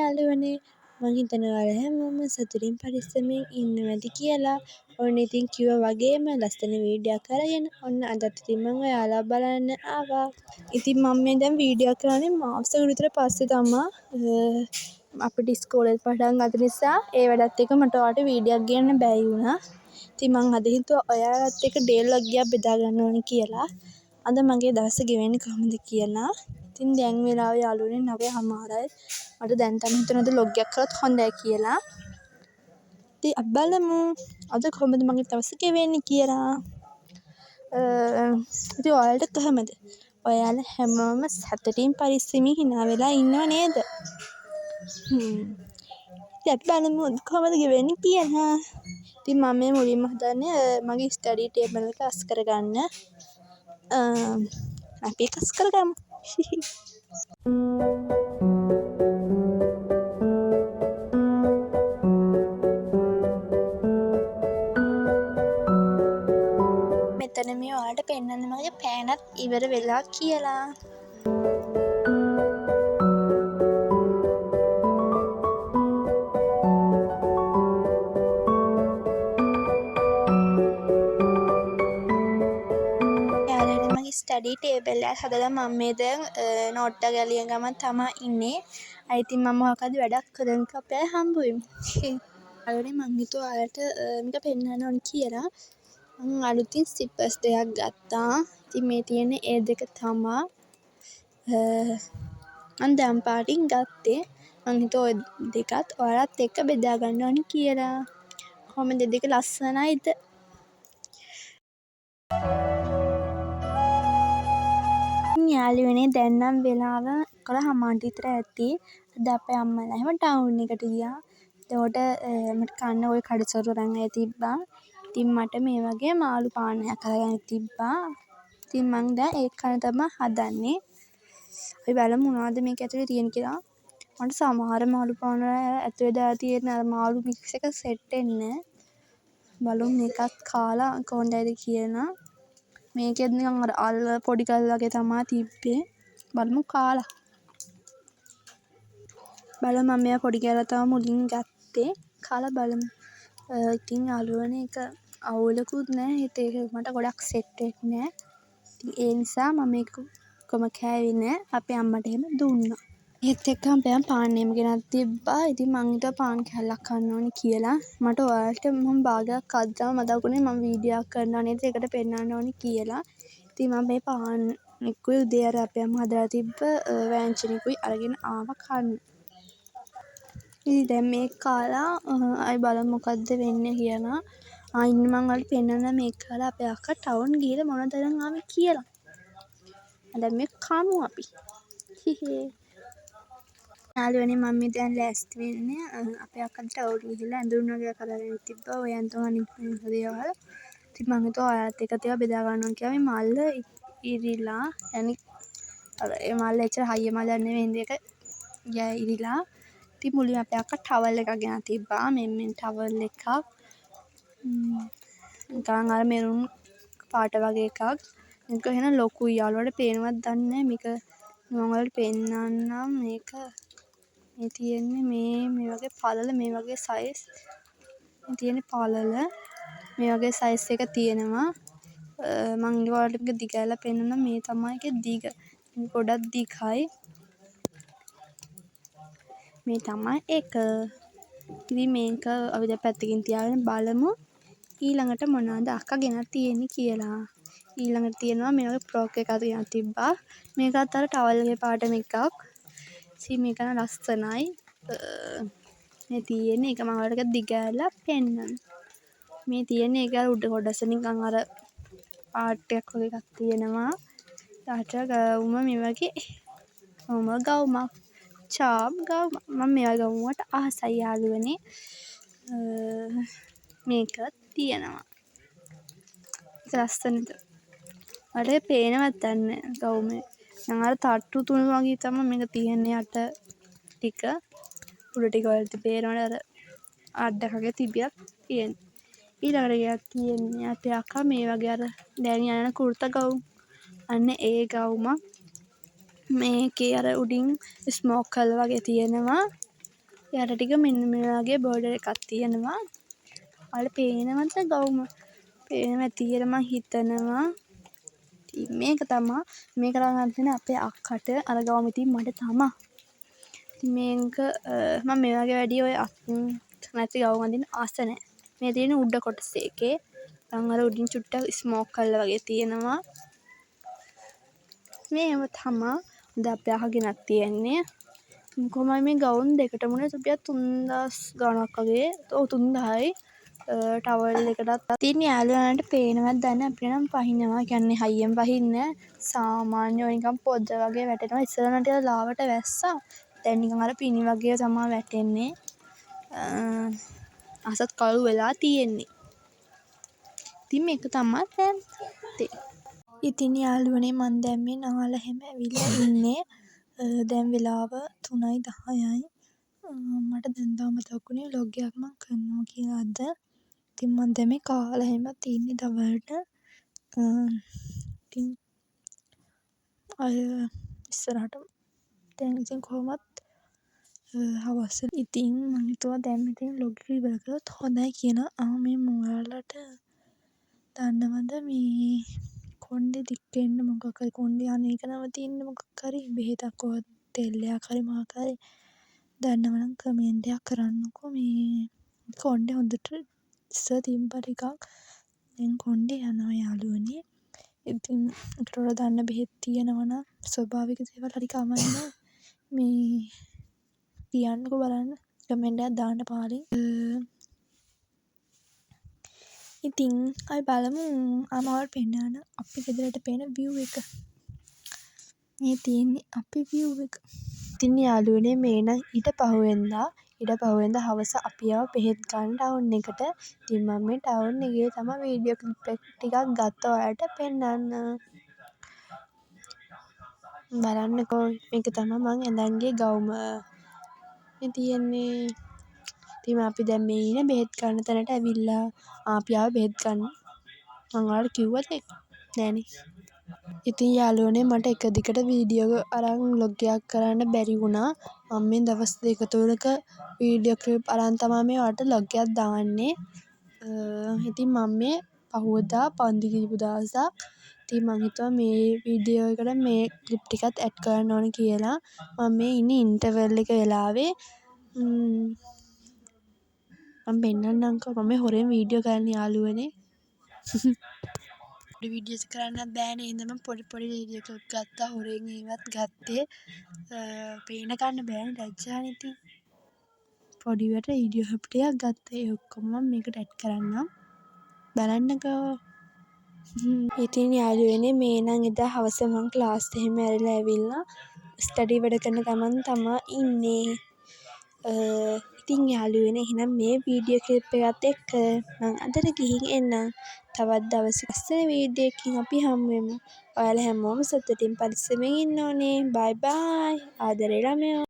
යාළුවනේ මං හිතනවා ඔයාලා හැමෝම සතුටින් පරිස්සමෙන් ඉන්නවද කියලා. ඔන්න ඉතින් කිව්වා වගේම ලස්සන වීඩියෝ එකක් අරගෙන ඔන්න අදත් ඉතින් මං ඔයාලා බලන්න ආවා. ඉතින් මම මේ දැන් වීඩියෝ කරන්නේ මාසෙකට විතර පස්සේ තමා අපිට ඉස්කෝලේ පටන් ගත්ත නිසා ඒ වැඩත් එක්ක මට ඔයාලට වීඩියෝ එකක් ගේන්න බැරි වුණා. ඉතින් මං අද හිතුවා ඔයාලත් එක්ක ඩේලොග් එකක් බෙදා ගන්න ඕනේ කියලා. අද මගේ දවස ගෙවෙන්නේ කොහොමද කියලා. ඉතින් දැන් වෙලාව යාළුවනේ 9:00යි. මට දැන් තමයි හිතුණා ලොග් එකක් කරොත් හොඳයි කියලා. ඉතින් අපි බලමු අද කොහොමද මගේ දවස ගෙවෙන්නේ කියලා. ඉතින් ඔයාලට කොහමද? ඔයාලා හැමෝම සතුටින් පරිස්සමින් hina වෙලා ඉන්නව නේද? ඉතින් අපි බලමු අද කොහොමද ගෙවෙන්නේ කියලා. ඉතින් මම මේ මුලින්ම හදන්නේ මගේ ස්ටඩි ටේබල් එක අස් කරගන්න. අපි ඒක අස් කරගමු. මෙතන මේ ඔයාලට පෙන්වන්න මගේ පෑනත් ඉවර වෙලා කියලා. ස්ටඩි ටේබල් එක හදලා මම මේ දැන් නෝට් එක ලියන ගමන් තමයි ඉන්නේ. ඉතින් මම මොකද වැඩක් කරන එක අපේ හම්බ වෙමු. යාළුවනේ මං හිතුවා ඔයාලට මේක පෙන්වන්න ඕන කියලා. මම අලුතින් ස්ලිපර්ස් දෙකක් ගත්තා. ඉතින් මේ තියෙන්නේ ඒ දෙක තමා. මම දැන් පාටින් ගත්තේ. මං හිතුවා ඔය දෙකත් ඔයාලත් එක්ක බෙදා ගන්න ඕනි කියලා. කොහොමද දෙක ලස්සනයිද? යාළුවනේ දැන් නම් වෙලාව 11:00 විතර ඇති. අද අපේ අම්මලා එහෙම ටවුන් එකට ගියා. එතකොට මට කන්න ওই කඩසොරු අරන් ඇවිත් තිබ්බා. ඉතින් මට මේ වගේ මාළු පානයක් අරගෙන තිබ්බා. ඉතින් මං දැන් ඒක කන්න තමයි හදන්නේ. අපි බලමු මොනවද මේක ඇතුලේ තියෙන්නේ කියලා. මට සමහර මාළු පාන ඇතුලේ දාලා තියෙන අර මාළු මික්ස් එක සෙට් වෙන්නේ නැහැ. බලමු මේකත් කාලා කොහොමදයිද කියලා. මේකෙත් නිකන් අර අල්ල පොඩි කල් වගේ තමයි තිබ්බේ. බලමු කාලා. බලමු මම මේවා පොඩි කෑල්ල තමයි මුලින් ගත්තේ. කාලා බලමු. ඉතින් යාළුවනේ ඒක අවුලකුත් නැහැ. ඒක මට ගොඩක් සෙට් වෙන්නේ නැහැ. ඉතින් ඒ නිසා මම මේක කොම කෑවේ නැහැ. අපේ අම්මට එහෙම දුන්නා. ඒත් එක්ක අපේ පාන් එහෙම ගෙනත් තිබ්බා. ඉතින් මං හිතුවා පාන් කෑල්ලක් කන්න ඕනි කියලා. මට ඔයාලට මම භාගයක් අද්දම මතක් වුණේ මම වීඩියෝ එකක් කරනවා නේද ඒකට පෙන්වන්න ඕනි කියලා. ඉතින් මම මේ පාන් එක්කුයි උදේ අර අපේ අම්මා හදලා තිබ්බ වෑංජනෙකුයි අරගෙන ආවා කන්න. ඉතින් දැන් මේක කාලා ආයි බලමු මොකද්ද වෙන්නේ කියලා. ඉන්න මම ඔයාලට පෙන්වන්න මේක කාලා අපේ අක්කා ටවුන් ගිහලා මොනවද අරන් ආවේ කියලා. දැන් මේක කමු අපි. යාළුවනේ මම මේ දැන් ලෑස්ති වෙන්නේ අපේ අක්කා ටවුන් ගිහලා ඇඳුම් වගේ කරගෙන තිබ්බා. ඔය ඇඳුම් අනිත් දේවල්. ඉතින් මම හිතුවා ඔයාලත් එක්ක ඒවා බෙදා ගන්න ඕන කියලා. මේ මල්ල ඉරිලා යන්නේ අර ඒ මල්ල එච්චර හයිය මල්ලක් නෙවෙයි ඒක ඉරිලා. ඉතින් මුලින් අපේ අක්කා ටවල් එකක් ගෙනත් තිබ්බා. මෙන්න ටවල් එකක්. නිකන් අර මෙරුන් පාට වගේ එකක්. මේක එහෙනම් ලොකුයි යාළුවන්ට පේනවද දන්නේ නැහැ. මේක මම ඔයාලට පෙන්නන්නම්. මේක මේ තියෙන්නේ මේ වගේ පළල මේ වගේ සයිස්. මේ තියෙන්නේ පළල. මේ වගේ සයිස් එක තියෙනවා. මම ඔයාලට මේක දිගහැරලා පෙන්නන්නම්. මේ තමයි ඒකේ දිග. මේක ගොඩක් දිගයි. මේ තමයි එක. ඉතින් මේක අපි දැන් පැත්තකින් තියාගෙන බලමු ඊළඟට මොනවද අක්කා ගෙනත් තියෙන්නේ කියලා. ඊළඟට තියෙනවා මේ වගේ ෆ්‍රොක් එකක් ගෙනත් තිබ්බා. මේකත් අර ටවල් එකේ පාටම එකක්. ඉතින් මේක නම් ලස්සනයි. මේ තියෙන්නේ ඒක මම ඔයාලට දිගහැරලා පෙන්නන්නම්. මේ තියෙන්නේ ඒක අර උඩ කොටස නිකන් අර ආට් එකක් වගේ එකක් තියෙනවා. ඊට ගවුම මේ වගේ ගවුමක්. චාම් ගවුම. මම මේ වගේ ගවුම් වලට ආසයි යාළුවනේ. මේකත් තියෙනවා. ඒක ලස්සනද? ඔයාලට පේනවද දන්නේ ගවුමේ. මම අර තට්ටු තුන වගේ තමයි මේක තියෙන්නේ යට ටික. උඩ ටික වලට පේනවනේ අර අඩක් වගේ තිබියක් තියෙන්නේ. ඊළඟට ගියක් තියෙන්නේ අපේ අක්කා මේ වගේ අර දැන් යන කුර්තා ගවුම්. අන්න ඒ ගවුමක්. මේකේ අර උඩින් ස්මෝක් කළා වගේ තියෙනවා. යට ටික මෙන්න මේ වගේ බෝඩර් එකක් තියෙනවා. ඔයාලට පේනවද ගවුම? පේනවා ඇතියට මං හිතනවා. ඉතින් මේක තමා මේක ළඟ තියෙන අපේ අක්කට අර ගවුම ඉතින් මට තමා. ඉතින් මේක මම මේ වගේ වැඩි ඔය අත් නැති ගවුම් අඳින්න ආස නැහැ. මේ තියෙන උඩ කොටස එකේ. මං අර උඩින් චුට්ටක් ස්මෝක් කරලා වගේ තියෙනවා. මේව තමා. දැන් අපේ අහගෙනක් තියෙන්නේ. කොහොමයි මේ ගවුම් දෙකටම උනේ රුපියල් 3000 ගණක් වගේ. ඔව් 3000යි. ටවල් එකටත් ඉතින් යාළුවන්ට පේනවද දන්නේ අපිට නම් පහිනවා. කියන්නේ හයියෙන් පහින්නේ සාමාන්‍ය ඔය නිකන් පොද වගේ වැටෙනවා. ඉස්සර නම් ටිකක් ලාවට වැස්සා. දැන් නිකන් අර පිණි වගේ තමයි වැටෙන්නේ. අසත් කළු වෙලා තියෙන්නේ. ඉතින් මේක තමයි දැන් තේ. ඉතින් යාළුවනේ මං දැන් මේ නාලා හැම ඇවිල්ලා ඉන්නේ. දැන් වෙලාව 3:10යි. මට දැන් තමයි මතක් වුණේ vlog එකක් මං කරනවා කියලා අද. ඉතින් මං දැන් මේ කාලා හැමත් ඉන්නේ දවල්ට. ඉතින් අය ඉස්සරහට දැන් ඉතින් කොහොමත් හවස. ඉතින් මං හිතුවා දැන් මෙතන vlog එක ඉවර කළොත් හොඳයි කියලා. මේ ඔයාලට දන්නවද මේ කොණ්ඩේ දික් වෙන්න මොකක් හරි කොණ්ඩේ අනේක නවතින්න මොකක් හරි බෙහෙතක් හෝ තෙල්ලයක් හරි මොකක් හරි දන්නවනම් කමෙන්ට් එකක් කරන්නකෝ. මේ කොණ්ඩේ හොඳට ඉස්සර තිබ්බ ටිකක් දැන් කොණ්ඩේ යනවා යාළුවනේ. ඉතින් ඒකට වඩා දන්න බෙහෙත් තියෙනවනම් ස්වභාවික දේවල් හරි කමන්නේ මේ කියන්නකෝ බලන්න කමෙන්ට් එකක් දාන්න පාරේ. ඉතින් අපි බලමු මම ඔයාලට පෙන්නන්න අපි ගෙදරට පේන view එක. මේ තියෙන්නේ අපේ view එක. ඉතින් යාළුවනේ මේ නම් ඊට පහුවෙන්දා හවස අපි ආව බෙහෙත් ගන්න ටවුන් එකට. ඉතින් මම මේ ටවුන් එකේ තමයි වීඩියෝ ක්ලිප් එක ටිකක් ගත්තා ඔයාලට පෙන්නන්න. බලන්නකෝ මේක තමයි මං ඇඳන් ගිය ගවුම. මේ තියෙන්නේ. ඉතින් අපි දැන් මේ ඉන්නේ බෙහෙත් ගන්න තැනට ඇවිල්ලා. අපි ආවේ බෙහෙත් ගන්න. මං ඔයාලට කිව්වද ඒක? නෑනේ. ඉතින් යාළුවනේ මට එක දිගට වීඩියෝ අරන් vlog එකක් කරන්න බැරි වුණා. මම මේ දවස් දෙක තුනක වීඩියෝ ක්ලිප් අරන් තමයි මේ ඔයාලට vlog එකක් දාන්නේ. ඉතින් මම මේ පහුවදා පන්ති දීපු දවසක්. ඉතින් මං හිතුවා මේ වීඩියෝ එකට මේ ක්ලිප් ටිකත් ඇඩ් කරන්න ඕනේ කියලා. මම මේ ඉන්නේ ඉන්ටර්වල් එක වෙලාවේ. මම පෙන්නන්නම්කෝ මම මේ හොරෙන් වීඩියෝ කරන්න යාළුවනේ. පොඩි වීඩියෝස් කරන්නත් බෑනේ. ඉතින් මම පොඩි වීඩියෝ ක්ලිප් ගත්තා. හොරෙන් ඒවත් ගත්තේ. පේන ගන්න බෑනේ ලැජ්ජානේ ඉතින්. පොඩිවට වීඩියෝ ක්ලිප් ටිකක් ගත්තා. ඒ ඔක්කොම මම මේකට ඇඩ් කරන්නම්. බලන්නකෝ. ඉතින් යාළුවනේ මේ නම් එදා හවස මං ක්ලාස් එහෙම ඇරලා ඇවිල්ලා ස්ටඩි වැඩ කරන ගමන් තමා ඉන්නේ. ඉතින් යාළුවනේ එහෙනම් මේ වීඩියෝ ක්ලිප් එකත් එක්ක මං අදට ගිහින් එන්නම්. තවත් දවසක ලස්සන වීඩියෝ එකකින් අපි හමු වෙමු. ඔයාලා හැමෝම සතුටින් පරිස්සමෙන් ඉන්න ඕනේ. බයි බයි. ආදරේ ළමයෝ.